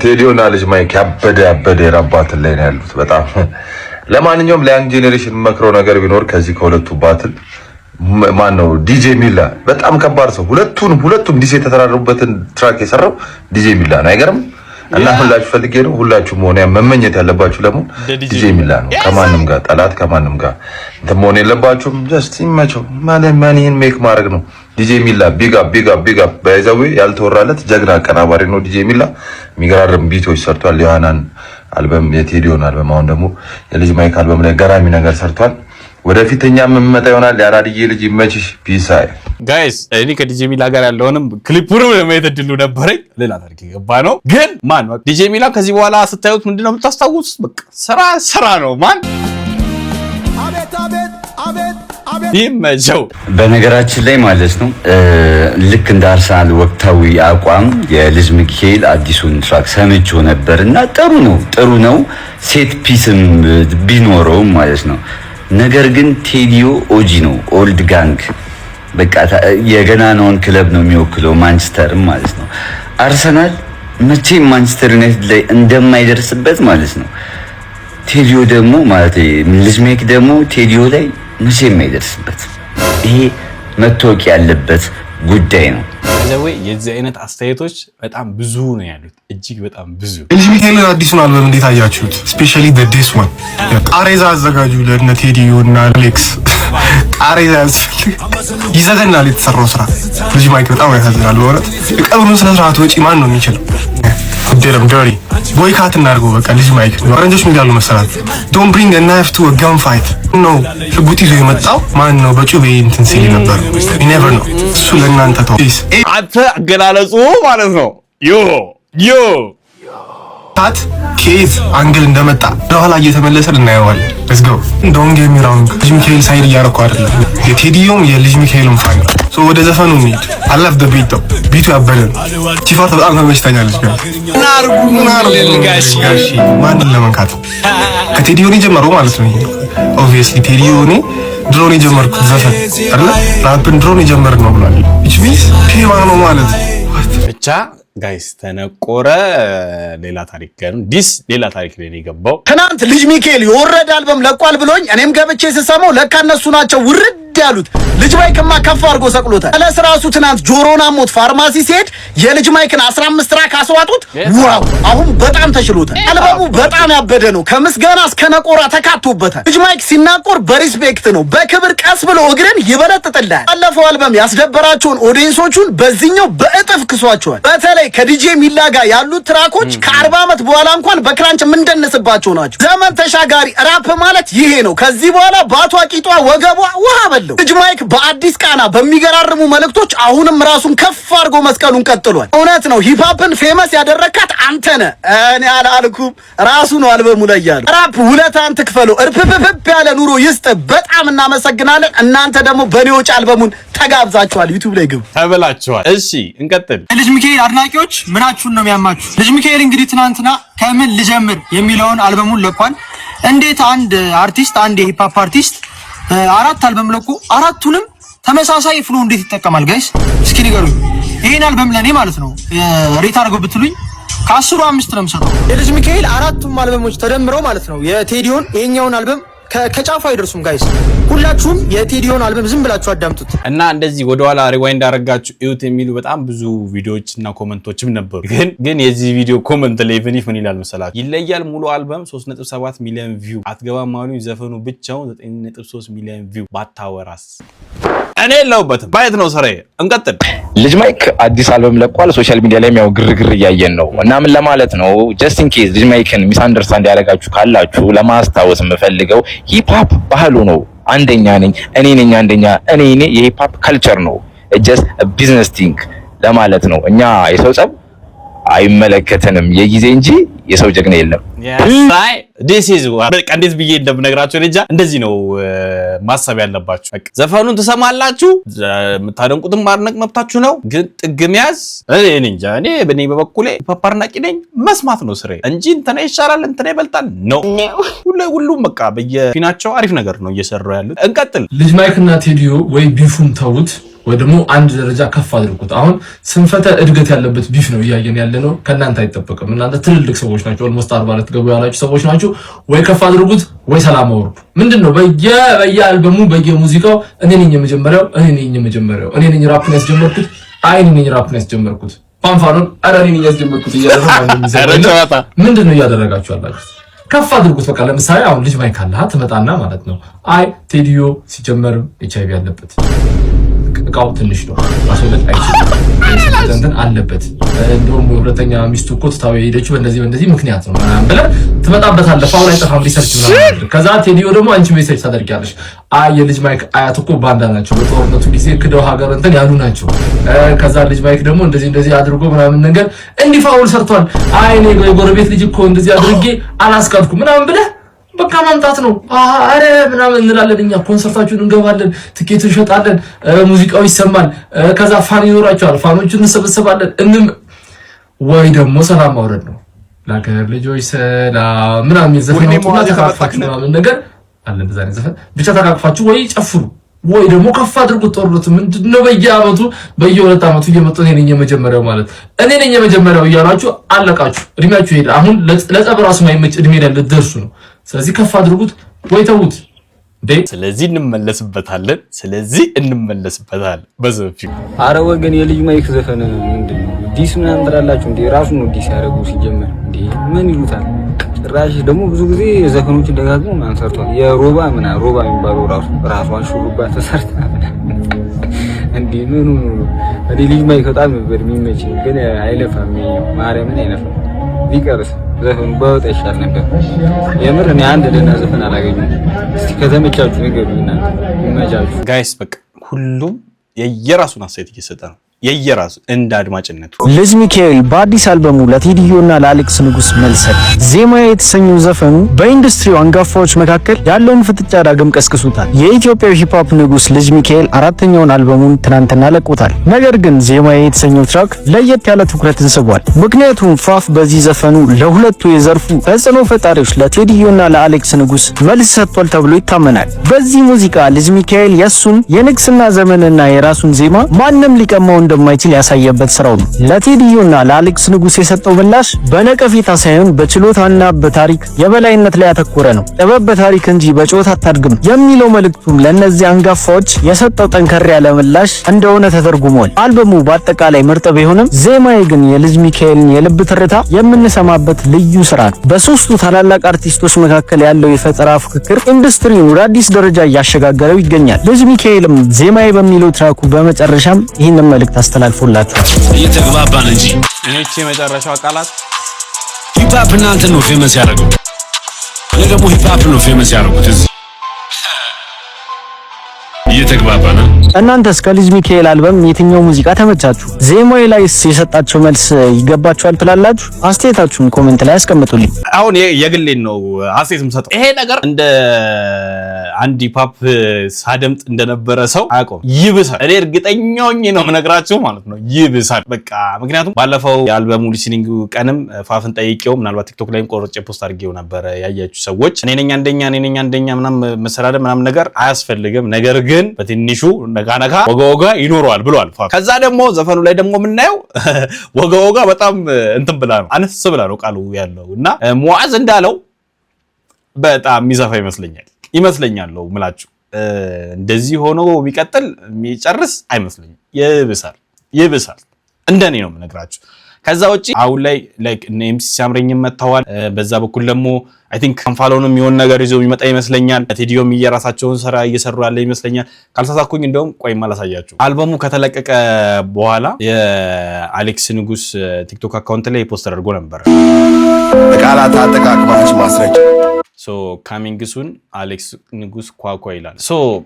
Speaker 2: ቴዲዮና ልጅ ማይክ ያበደ የራባትን ላይ ነው ያሉት በጣም። ለማንኛውም ለያንግ ጄኔሬሽን መክረው ነገር ቢኖር ከዚህ ከሁለቱ ባትል ማን ነው ዲጄ ሚላ በጣም ከባድ ሰው። ሁለቱም ዲጄ የተተራረቡበትን ትራክ የሰራው ዲጄ ሚላ ነው። አይገርም? እና ሁላችሁ ፈልጌ ነው ሁላችሁ መሆን መመኘት ያለባችሁ ለምን ዲጄ ሚላ ነው። ከማንም ጋር ጠላት ከማንም ጋር እንትን መሆን የለባችሁም። ጀስት ይመቸው ማለት ማንህን ሜክ ማድረግ ነው። ዲጄ ሚላ ቢግ አፕ ባይዘዌ ያልተወራለት ጀግና አቀናባሪ ነው ዲጄ ሚላ። የሚገራርም ቢቶች ሰርቷል። የዮሐናን አልበም፣ የቴዲዮን አልበም፣ አሁን ደግሞ የልጅ ማይክ አልበም ላይ ገራሚ ነገር ሰርቷል። ወደፊትኛ መመጣ ይሆናል። ያራድዬ ልጅ ይመችሽ። ፒስ አይ
Speaker 1: ጋይስ እኔ ከዲጄ ሚላ ጋር ያለውንም ክሊፑንም ለማየት እድሉ ነበረኝ። ሌላ ታሪክ ገባ ነው ግን ማን ዲጄ ሚላ ከዚህ በኋላ ስታዩት ምንድነው የምታስታውሱት? በቃ ስራ ነው ማን ይመቸው።
Speaker 11: በነገራችን ላይ ማለት ነው ልክ እንደ አርሰናል ወቅታዊ አቋም የልጅ ሚካኤል አዲሱን ትራክ ሰምቼው ነበርና ጥሩ ነው ሴት ፒስም ቢኖረውም ማለት ነው። ነገር ግን ቴዲዮ ኦጂ ነው፣ ኦልድ ጋንግ በቃ የገናናውን ክለብ ነው የሚወክለው፣ ማንቸስተርም ማለት ነው። አርሰናል መቼም ማንቸስተር ዩናይትድ ላይ እንደማይደርስበት ማለት ነው። ቴዲዮ ደግሞ ማለት ልጅ ሜክ ደግሞ ቴዲዮ ላይ መቼም አይደርስበት። ይሄ መታወቅ ያለበት ጉዳይ ነው።
Speaker 1: ስለዚህ የዚህ አይነት አስተያየቶች በጣም ብዙ ነው ያሉት፣ እጅግ በጣም ብዙ።
Speaker 3: ልጅ ሚካኤል አዲሱን አልበም እንዴት አያችሁት? ስፔሻሊ ዲስ ዋን ቃሬዛ አዘጋጁ ለነ ቴዲዮ እና አሌክስ ቃሬዛ ይዘገናል የተሰራው ስራ። ልጅ ማይክ በጣም ያሳዝናል በእውነት። የቀብሩን ስነ ስርዓት ወጪ ማን ነው የሚችለው? ደረም ዶሪ ቦይካት እናድርገው በቃ። ልጅ ማይክ ፈረንጆች ምን ይላሉ መሰላት? ዶንት ብሪንግ a knife to a gun fight ነው ሽጉጥ ይዞ የመጣው ማን ነው? በጩቤ እንትን ሲል ነበር። you never know። እሱ ለእናንተ ተው።
Speaker 1: አንተ አገላለጹ ማለት ነው ዮ
Speaker 3: መንካት ከየት አንግል እንደመጣ ወደኋላ እየተመለሰን እናየዋለን። let's go don't get me wrong ልጅ ሚካኤል ሳይድ እያደረኩ አይደለም የቴዲዮም የልጅ ሚካኤልም ፋን ሶ ወደ ዘፈኑ እንሂድ I love the beat though ቢቱ ያበደ ቺፋት በጣም ተመችታኛለች ጋሽ ማንን ለመንካት ከቴዲዮን የጀመረው ማለት ነው obviously ቴዲዮን ድሮን የጀመርኩት ዘፈን አይደል ራፕን ድሮን የጀመርነው ብሏል which means ፒማ ነው ማለት
Speaker 1: ብቻ ጋይስ ተነቆረ ሌላ ታሪክ ጋር ዲስ ሌላ ታሪክ ላይ የገባው
Speaker 4: ትናንት ልጅ ሚካኤል የወረደ አልበም ለቋል ብሎኝ እኔም ገብቼ ስሰማው ለካ እነሱ ናቸው ውርድ ያሉት ልጅ ማይክማ ከፍ አድርጎ ሰቅሎታል ለስራሱ ትናንት ጆሮና ሞት ፋርማሲ ሲሄድ የልጅ ማይክን 15 ትራክ አስዋጡት ዋው አሁን በጣም ተሽሎታል አልበሙ በጣም ያበደ ነው ከምስጋና እስከ ነቆራ ተካቶበታል ልጅ ማይክ ሲናቆር በሪስፔክት ነው በክብር ቀስ ብሎ እግርን ይበለጥጥላል አለፈው አልበም ያስደበራቸውን ኦዲየንሶቹን በዚህኛው በእጥፍ ክሷቸዋል በተለይ ከዲጄ ሚላ ጋር ያሉት ትራኮች ከ40 ዓመት በኋላ እንኳን በክራንች ምንደነስባቸው ናቸው ዘመን ተሻጋሪ ራፕ ማለት ይሄ ነው ከዚህ በኋላ ባቷ ቂጧ ወገቧ ውሃ በለው ልጅ ማይክ በአዲስ ቃና በሚገራርሙ መልእክቶች አሁንም ራሱን ከፍ አድርጎ መስቀሉን ቀጥሏል እውነት ነው ሂፕሆፕን ፌመስ ያደረካት አንተ ነህ እኔ አላልኩም ራሱ ነው አልበሙ ላይ ያለው ራፕ ውለታን ትክፈለው እርፍፍፍ ያለ ኑሮ ይስጥ በጣም እናመሰግናለን እናንተ ደግሞ በኔዎች አልበሙን ተጋብዛችኋል ዩቲዩብ ላይ ግቡ
Speaker 1: ተበላችኋል እሺ እንቀጥል
Speaker 4: ልጅ ሚካኤል አድናቂዎች ምናችሁን ነው የሚያማችሁ ልጅ ሚካኤል እንግዲህ ትናንትና ከምን ልጀምር የሚለውን አልበሙን ለቋል እንዴት አንድ አርቲስት አንድ የሂፕሆፕ አርቲስት አራት አልበም ለቁ አራቱንም ተመሳሳይ ፍሎ እንዴት ይጠቀማል ጋይስ እስኪ ንገሩኝ ይሄን አልበም ለኔ ማለት ነው ሬት አድርገው ብትሉኝ ከ10 5 ነው የምሰጠው የልጅ ሚካኤል አራቱም አልበሞች ተደምረው ማለት ነው የቴዲዮን ይሄኛውን አልበም ከጫፉ አይደርሱም ጋይስ ሁላችሁም የቴዲዮን አልበም ዝም ብላችሁ አዳምጡት እና
Speaker 1: እንደዚህ ወደ ኋላ ሪዋይንድ አረጋችሁ እዩት የሚሉ በጣም ብዙ ቪዲዮዎችና ኮሜንቶችም ነበሩ ግን የዚህ ቪዲዮ ኮሜንት ላይ ምን ይላል መሰላችሁ ይለያል ሙሉ አልበም 3.7 ሚሊዮን ቪው አትገባም አሉኝ ዘፈኑ ብቻው 9.3 ሚሊዮን ቪው ባታወራስ እኔ ለውበትም ባይት ነው ሰራዬ እንቀጥል
Speaker 12: ልጅ ማይክ አዲስ አልበም ለቋል ሶሻል ሚዲያ ላይ ያው ግርግር እያየን ነው እና ምን ለማለት ነው ጀስት ኢን ኬዝ ልጅ ማይክን ሚስ አንደርስታንድ ያደረጋችሁ ካላችሁ ለማስታወስ የምፈልገው ሂፕ ሆፕ ባህሉ ነው አንደኛ ነኝ እኔ ነኝ አንደኛ እኔ የሂፕ ሆፕ ካልቸር ነው ጀስት ቢዝነስ ቲንግ ለማለት ነው እኛ የሰው ጸብ አይመለከተንም የጊዜ እንጂ የሰው ጀግና የለም
Speaker 1: ሳይ this is በቃ እንዴት ብዬ እንደምነግራችሁ ልጅ እንደዚህ ነው ማሰብ ያለባችሁ በቃ ዘፈኑን ትሰማላችሁ የምታደንቁትም ማድነቅ መብታችሁ ነው ግን ጥግም ያዝ እኔ እንጃ እኔ በኔ በበኩሌ ፓፓርናቂ ነኝ መስማት ነው ስሬ እንጂ እንተና ይሻላል እንተና ይበልጣል ነው ሁሉም በቃ በየፊናቸው አሪፍ ነገር ነው እየሰሩ ያሉት እንቀጥል
Speaker 5: ልጅ ማይክና ቴዲዮ ወይ ቢፉን ተውት ወይ ደግሞ አንድ ደረጃ ከፍ አድርጉት አሁን ስንፈተ እድገት ያለበት ቢፍ ነው እያየን ያለነው ከናንተ አይተበቀም እናንተ ትልልቅ ሰዎች ናቸው ኦልሞስት 40 ገቡ ያላችሁ ሰዎች ናቸው ወይ ከፍ አድርጉት ወይ ሰላም አውርዱ ምንድነው በየአልበሙ በየሙዚቃው እኔ ነኝ የመጀመሪያው እኔ ነኝ ራፕን ያስጀመርኩት እኔ ነኝ ራፕን ያስጀመርኩት ፋንፋኑን እኔ ነኝ ያስጀመርኩት እያደረጋችሁ ምንድነው እያደረጋችሁ ያላችሁ ከፍ አድርጉት በቃ ለምሳሌ አሁን ልጅ ማይክ አለህ ትመጣና ማለት ነው ቴዲዮ ሲጀመርም ኤችአይቪ አለበት ቃው ትንሽ ነው ማስወለድ አይችልም ዘንድን አለበት እንደውም ሁለተኛ ሚስቱ እኮ ታው ሄደችው በእንደዚህ ምክንያት ነው ብለህ ትመጣበታለህ ፋውል አይጠፋም ሪሰርች ምናምን ከዛ ቴዲዮ ደግሞ አንቺ ሜሴጅ ታደርጊያለሽ የልጅ ማይክ አያት እኮ ባንዳ ናቸው በጦርነቱ ጊዜ ክደው ሀገር እንትን ያሉ ናቸው ከዛ ልጅ ማይክ ደግሞ እንደዚህ አድርጎ ምናምን ነገር እንዲፋውል ሰርቷል እኔ የጎረቤት ልጅ እኮ እንደዚህ አድርጌ አላስቀድኩም ምናምን ብለህ በቃ ማምጣት ነው አረ ምናምን እንላለን እኛ ኮንሰርታችሁን እንገባለን ትኬት እንሸጣለን ሙዚቃው ይሰማል ከዛ ፋን ይኖራቸዋል ፋኖቹን እንሰበሰባለን ወይ ደግሞ ሰላም ማውረድ ነው ለሀገር ልጆች ሰላም ምናምን ዘፈኖቹና ተካፋችሁ ምናምን ነገር አለ እንደዛ ነው ዘፈን ብቻ ተካፋችሁ ወይ ጨፍሩ ወይ ደግሞ ከፍ አድርጉት ጦርነቱ ምንድነው በየአመቱ በየሁለት አመቱ እየመጡ እኔ ነኝ የመጀመሪያው ማለት እኔ ነኝ የመጀመሪያው እያላችሁ አለቃችሁ እድሜያችሁ ሄደ አሁን ለጸብ ራሱ ማይመች እድሜ ላይ ልትደርሱ ነው ስለዚህ ከፍ አድርጉት ወይ ተውት
Speaker 1: ስለዚህ እንመለስበታለን በዘፊው
Speaker 13: አረ ወገን የልጅ ማይክ ዘፈን ምንድነው ዲስ ምናምን ትላላችሁ እንዴ ራሱ ነው ዲስ ያደረጉ ሲጀመር እንዴ ምን ይሉታል ጭራሽ ደግሞ ብዙ ጊዜ ዘፈኖችን ደጋግሞ ማን ሰርቷል የሮባ የሚባለው ራሱ ሹሩባ ተሰርታ እንዴ ምኑ እኔ ልጅ ማይክ በጣም ነበር የሚመችኝ ግን አይለፋም ማርያምን አይለፋም ቢቀርስ ዘፈኑ ባወጣ ይሻል ነበር የምር እኔ አንድ ደህና ዘፈን አላገኘሁም እስቲ ከተመቻችሁ ንገሩኝና ይመቻችሁ
Speaker 1: ጋይስ በቃ ሁሉም የየራሱን አስተያየት እየሰጠ ነው የየራሱ እንደ አድማጭነቱ።
Speaker 4: ልጅ ሚካኤል በአዲስ አልበሙ ለቴዲዮና ለአሌክስ ንጉስ መልስ ዜማዬ የተሰኘው ዘፈኑ በኢንዱስትሪው አንጋፋዎች መካከል ያለውን ፍጥጫ ዳግም ቀስቅሱታል። የኢትዮጵያው ሂፕሆፕ ንጉስ ልጅ ሚካኤል አራተኛውን አልበሙን ትናንትና ለቆታል። ነገር ግን ዜማዬ የተሰኘው ትራክ ለየት ያለ ትኩረትን ስቧል። ምክንያቱም ፋፍ በዚህ ዘፈኑ ለሁለቱ የዘርፉ ተጽዕኖ ፈጣሪዎች ለቴዲዮና ለአሌክስ ንጉስ መልስ ሰጥቷል ተብሎ ይታመናል። በዚህ ሙዚቃ ልጅ ሚካኤል የሱን የንግስና ዘመንና የራሱን ዜማ ማንም ሊቀማው እንደማይችል ያሳየበት ስራው ነው። ለቴዲዮና ለአሌክስ ንጉስ የሰጠው ምላሽ በነቀፌታ ሳይሆን በችሎታና በታሪክ የበላይነት ላይ ያተኮረ ነው። ጥበብ በታሪክ እንጂ በጨዋታ አታድግም የሚለው መልእክቱም ለእነዚህ አንጋፋዎች የሰጠው ጠንከር ያለ ምላሽ እንደሆነ ተተርጉሟል። አልበሙ በአጠቃላይ ምርጥ ቢሆንም ዜማዬ ግን የልጅ ሚካኤልን የልብ ትርታ የምንሰማበት ልዩ ስራ ነው። በሶስቱ ታላላቅ አርቲስቶች መካከል ያለው የፈጠራ ፍክክር ኢንዱስትሪውን ወደ አዲስ ደረጃ እያሸጋገረው ይገኛል። ልጅ ሚካኤልም ዜማዬ በሚለው ትራኩ በመጨረሻም ይህንን መልእክት አስተላልፎላቸዋል።
Speaker 14: እየተግባባን እንጂ
Speaker 1: እቺ የመጨረሻው ቃላት
Speaker 14: ሂፕሆፕ እናንተ ነው ፌመስ ያደረገው። እኔ ደግሞ ሂፕሆፕ ነው ፌመስ ያደረጉት። እዚህ እየተግባባን
Speaker 4: እናንተስ ከልጅ ሚካኤል አልበም የትኛው ሙዚቃ ተመቻችሁ? ዜማዬ ላይስ የሰጣቸው መልስ ይገባችኋል ትላላችሁ? አስተያየታችሁን ኮሜንት ላይ አስቀምጡልኝ።
Speaker 1: አሁን የግሌን ነው አስተያየት የምሰጠው። ይሄ ነገር እንደ አንድ ሂፕሆፕ ሳደምጥ እንደነበረ ሰው አያውቀውም፣ ይብሳል። እኔ እርግጠኛ ሆኜ ነው የምነግራችሁ ማለት ነው፣ ይብሳል በቃ። ምክንያቱም ባለፈው የአልበሙ ሊስኒንግ ቀንም ፋፍን ጠይቄው ምናልባት ቲክቶክ ላይም ቆርጬ ፖስት አድርጌው ነበር። ያያችሁ ሰዎች እኔ ነኝ አንደኛ ምናምን መሰዳደብ ምናምን ነገር አያስፈልግም፣ ነገር ግን በትንሹ ነጋ ወጋ ይኖረዋል ብሏል ፋፍ። ከዛ ደግሞ ዘፈኑ ላይ ደግሞ የምናየው ወጋ በጣም እንትን ብላ ነው አነስ ብላ ነው ቃሉ ያለው እና ሙዓዝ እንዳለው በጣም የሚዘፋ ይመስለኛል ነው ምላችሁ። እንደዚህ ሆኖ ቢቀጥል የሚጨርስ አይመስለኝም። ይብሳል እንደኔ ነው የምነግራችሁ። ከዛ ውጪ አሁን ላይ ላይክ እነ ኤምሲ ሲያምረኝ መተዋል። በዛ በኩል ደግሞ አይ ቲንክ ካንፋሎንም የሚሆን ነገር ይዞ የሚመጣ ይመስለኛል። ቴዲዮም የራሳቸውን ስራ እየሰሩ ያለ ይመስለኛል። ካልተሳሳኩኝ እንደውም ቆይ ማላሳያችሁ። አልበሙ ከተለቀቀ በኋላ የአሌክስ ንጉስ ቲክቶክ አካውንት ላይ ፖስት አድርጎ ነበር።
Speaker 3: በቃላት አጠቃቀማች ማስረጃ
Speaker 1: ካሚንግ ሱን አሌክስ ንጉስ ኳኳ ይላል።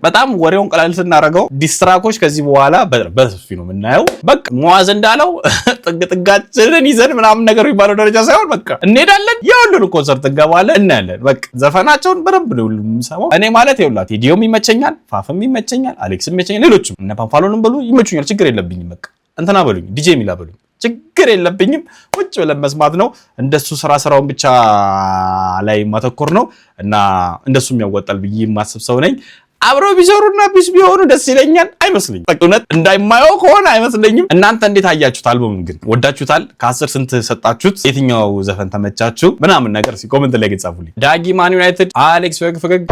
Speaker 1: በጣም ወሬውን ቀላል ስናደርገው ዲስትራኮች ከዚህ በኋላ በሰፊ ነው የምናየው። በቃ ሙዓዝ እንዳለው ጥጋችንን ይዘን ምናምን ነገር የሚባለው ደረጃ ሳይሆን በቃ እንሄዳለን፣ የሁሉን ኮንሰርት እንገባለን፣ እናያለን። በቃ ዘፈናቸውን በደንብ ነው የምሰማው። እኔ ማለት ይኸውላት ቴዲዮም ይመቸኛል፣ ፋፍም ይመቸኛል፣ አሌክስም ይመቸኛል፣ ሌሎችም እነ ፓንፋሎንም ብሉ ይመቹኛል። ችግር የለብኝም። በቃ እንትና በሉኝ፣ ዲጄ ሚላ በሉኝ፣ ችግር የለብኝም። ቁጭ ብለን መስማት ነው። እንደሱ ስራውን ብቻ ላይ ማተኮር ነው እና እንደሱም ያወጣል ብዬ የማስብ ሰው ነኝ። አብረው ቢሰሩና ቢስ ቢሆኑ ደስ ይለኛል። አይመስልኝም፣ እውነት እንዳይማየው ከሆነ አይመስልኝም። እናንተ እንዴት አያችሁት? አልበሙን ግን ወዳችሁታል? ከ10 ስንት ሰጣችሁት? የትኛው ዘፈን ተመቻችሁ? ምናምን ነገር ኮሜንት ላይ ጻፉልኝ። ዳጊ ማን ዩናይትድ አሌክስ ፈገግ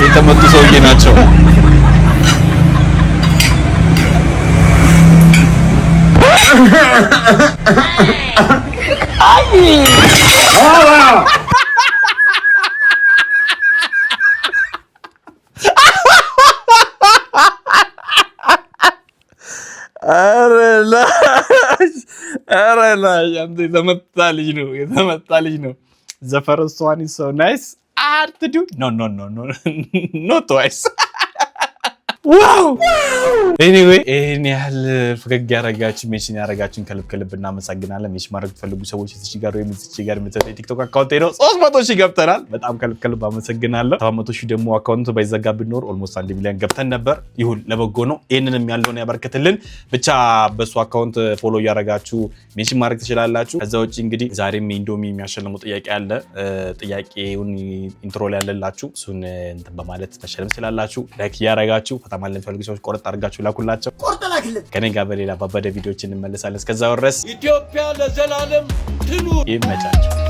Speaker 1: የተመቱ ሰውዬ ናቸው። የተመታ ልጅ ነው። The first one is so nice. Hard to do. No. Not twice. ዋው ኤኒዌይ ይሄን ያህል ፈገግ ያረጋችሁ ሜንሽን ያረጋችሁን ከልብ እናመሰግናለን። ሜንሽን ማድረግ ትፈልጉ ሰዎች እዚህ ጋር ወይም እዚህ ጋር የምትሰጠው ቲክቶክ አካውንት ነው 300,000 ገብተናል። በጣም ከልብ አመሰግናለሁ። 700,000 ደግሞ አካውንቱ ባይዘጋ ቢኖር ኦልሞስት 1 ሚሊዮን ገብተን ነበር። ይሁን ለበጎ ነው። ይሄንንም ያለውን ያበረከትልን ብቻ በሱ አካውንት ፎሎ ያረጋችሁ ሜንሽን ማድረግ ትችላላችሁ። ከዛ ውጪ እንግዲህ ዛሬም ኢንዶሚ የሚያሸልመው ጥያቄ አለ። ጥያቄውን ኢንትሮ ላይ ያለላችሁ እሱን እንትን በማለት መሸለም ትችላላችሁ። ላይክ ያረጋችሁ ተማለን ፈልጉ ሰዎች ቆርጥ አድርጋችሁ ላኩላቸው። ከኔ ጋር በሌላ ባባደ ቪዲዮዎች እንመለሳለን። እስከዛው ድረስ ኢትዮጵያ ለዘላለም ትኑር። ይመቻችሁ።